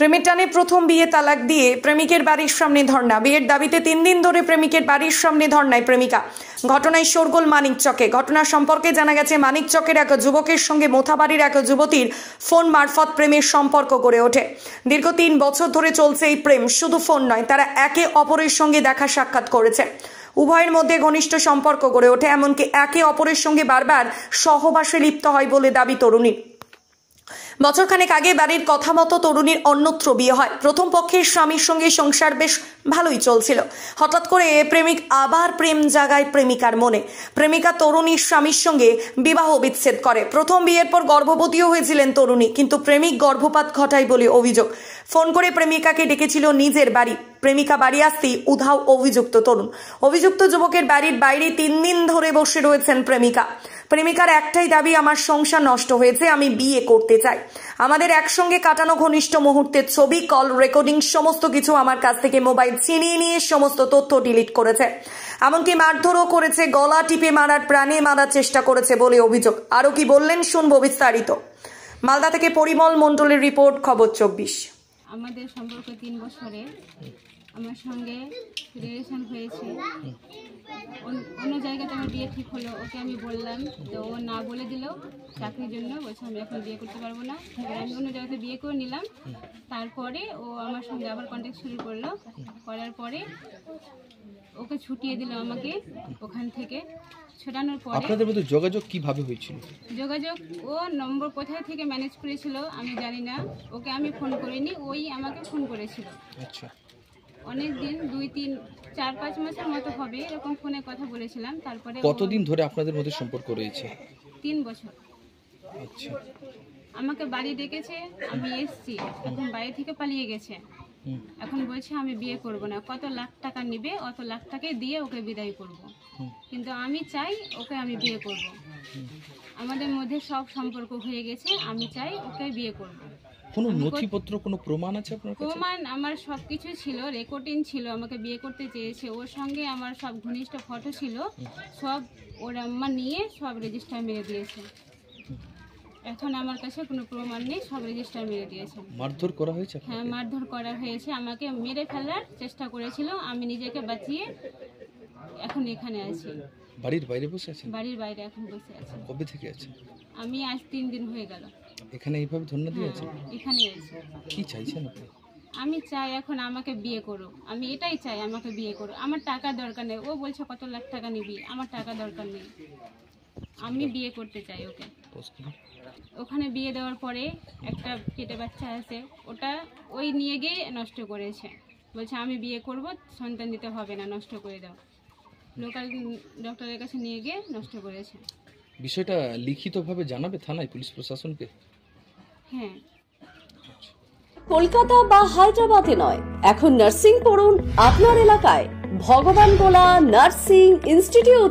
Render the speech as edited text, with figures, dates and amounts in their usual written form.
প্রেমের টানে প্রথম বিয়ে তালাক দিয়ে প্রেমিকের বাড়ির সামনে ধর্ণা। বিয়ের দাবিতে 3 দিন ধরে প্রেমিকের বাড়ির সামনে ধর্ণায় প্রেমিকা। ঘটনায় শোরগোল মানিকচকে। ঘটনা সম্পর্কে জানা গেছে, মানিকচকের এক যুবকের সঙ্গে মোথাবাড়ির এক যুবতীর ফোন মারফত প্রেমের সম্পর্ক গড়ে ওঠে। দীর্ঘ 3 বছর ধরে চলছে এই প্রেম। শুধু ফোন নয়, তারা একে অপরের সঙ্গে দেখা সাক্ষাৎ করেছে। উভয়ের মধ্যে ঘনিষ্ঠ সম্পর্ক গড়ে ওঠে, এমনকি একে অপরের সঙ্গে বারবার সহবাসে লিপ্ত হয় বলে দাবি তরুণীর। বছরখানেক আগে বাড়ির কথা মতো তরুণীর অন্যত্র বিয়ে হয়। প্রথম পক্ষের স্বামীর সঙ্গে সংসার বেশ ভালোই চলছিল। হঠাৎ করে প্রেমিক আবার প্রেম জাগায় প্রেমিকার মনে। প্রেমিকা তরুণীর স্বামীর সঙ্গে বিবাহ বিচ্ছেদ করে। প্রথম বিয়ের পর গর্ভবতীও হয়েছিলেন তরুণী, কিন্তু প্রেমিক গর্ভপাত ঘটায় বলে অভিযোগ। ফোন করে প্রেমিকাকে ডেকেছিল নিজের বাড়ি। প্রেমিকা বাড়ি আসতেই উধাও অভিযুক্ত তরুণ। অভিযুক্ত যুবকের বাড়ির বাইরে 3 দিন ধরে বসে রয়েছেন প্রেমিকা। প্রেমিকার একটাই দাবি, আমার সংসার নষ্ট হয়েছে, আমি বিয়ে করতে চাই। আমাদের একসঙ্গে কাটানো ঘনিষ্ঠ মুহূর্তের ছবি, কল রেকর্ডিং সমস্ত কিছু আমার কাছ থেকে মোবাইল ছিনিয়ে নিয়ে সমস্ত তথ্য ডিলিট করেছে। এমনকি মারধরও করেছে, গলা টিপে মারার, প্রাণে মারার চেষ্টা করেছে বলে অভিযোগ। আরও কি বললেন শুনবো বিস্তারিত। মালদা থেকে পরিমল মণ্ডলের রিপোর্ট, খবর 24। আমাদের সম্পর্ক 3 বছরে আমার সঙ্গে রিলেশন হয়েছে। অন্য জায়গাতে আমার বিয়ে ঠিক হলো, ওকে আমি বললাম, তো ও না বলে দিল চাকরির জন্য। বলছে আমি এখন বিয়ে করতে পারবো না। আমি অন্য জায়গাতে বিয়ে করে নিলাম। তারপরে ও আমার সঙ্গে আবার কন্ট্যাক্ট শুরু করলো। করার পরে ওকে ছুটিয়ে দিল আমাকে ওখান থেকে। ছোটানোর পরে আপনাদের মধ্যে যোগাযোগ কিভাবে হয়েছিল? যোগাযোগ ও নম্বর কোথায় থেকে ম্যানেজ করেছিল আমি জানি না। ওকে আমি ফোন করিনি, ওই আমাকে ফোন করেছিল। আচ্ছা, অনেক দিন, 2, 3, 4, 5 মাসের মতো হবে এরকম ফোনে কথা বলেছিলাম। তারপরে কতদিন ধরে আপনাদের মধ্যে সম্পর্ক রয়েছে? 3 বছর। আচ্ছা, আমাকে বাড়ি ডেকেছে, আমি এসেছি। এখন বাড়ি থেকে পালিয়ে গেছে। এখন বলছে আমি বিয়ে করব না। কত লাখ টাকা নেবে, অত লাখ টাকা দিয়ে ওকে বিদায় করব। কিন্তু আমি চাই ওকে আমি বিয়ে করব। আমাদের মধ্যে সব সম্পর্ক হয়ে গেছে, আমি চাই ওকে বিয়ে করব। কোনো নথিপত্র, কোনো প্রমাণ আছে আপনার কাছে? প্রমাণ আমার সব কিছু ছিল, রেকর্ডিং ছিল। আমাকে বিয়ে করতে চেয়েছে, ওর সঙ্গে আমার সব ঘনিষ্ঠ ফটো ছিল, সব ওর আম্মা নিয়ে সব রেজিস্টার মেরে দিয়েছে। এখন আমার কাছে কোনো প্রমাণ নেই, সব রেজিস্টার মেরে দিয়েছে। মারধর করা হয়েছে? হ্যাঁ, মারধর করা হয়েছে। আমাকে মেরে ফেলার চেষ্টা করেছিল, আমি নিজেকে বাঁচিয়ে এখন এখানে আছি। বাড়ির বাইরে বসে আছেন? বাড়ির বাইরে এখন বসে আছি। কবে থেকে আছেন? আমি আজ 3 দিন হয়ে গেল এখানে এইভাবে ধন্যবাদ দিয়েছেন? এখানে আছি। কি চাইছেন আপনি? আমি চাই এখন আমাকে বিয়ে করো। আমি এটাই চাই, আমাকে বিয়ে করো। আমার টাকা দরকার নেই। ও বলছে কত লাখ টাকা নিবি, আমার টাকা দরকার নেই। আমি বিয়ে করতে চাই ওকে। ওখানে বিয়ে দেওয়ার পরে একটা পেটে বাচ্চা আছে, ওটা ওই নিয়ে গিয়ে নষ্ট করেছে। বলছে আমি বিয়ে করব, সন্তান দিতে হবে না, নষ্ট করে দাও। লোকাল ডক্টরের কাছে নিয়ে গিয়ে নষ্ট করেছে। বিষয়টা লিখিতভাবে জানাবে থানায়, পুলিশ প্রশাসনকে? হ্যাঁ। কলকাতা বা হায়দ্রাবাদে নয়, এখন নার্সিং পড়ুন আপনার এলাকায়। ভগবান গোলা নার্সিং ইনস্টিটিউট।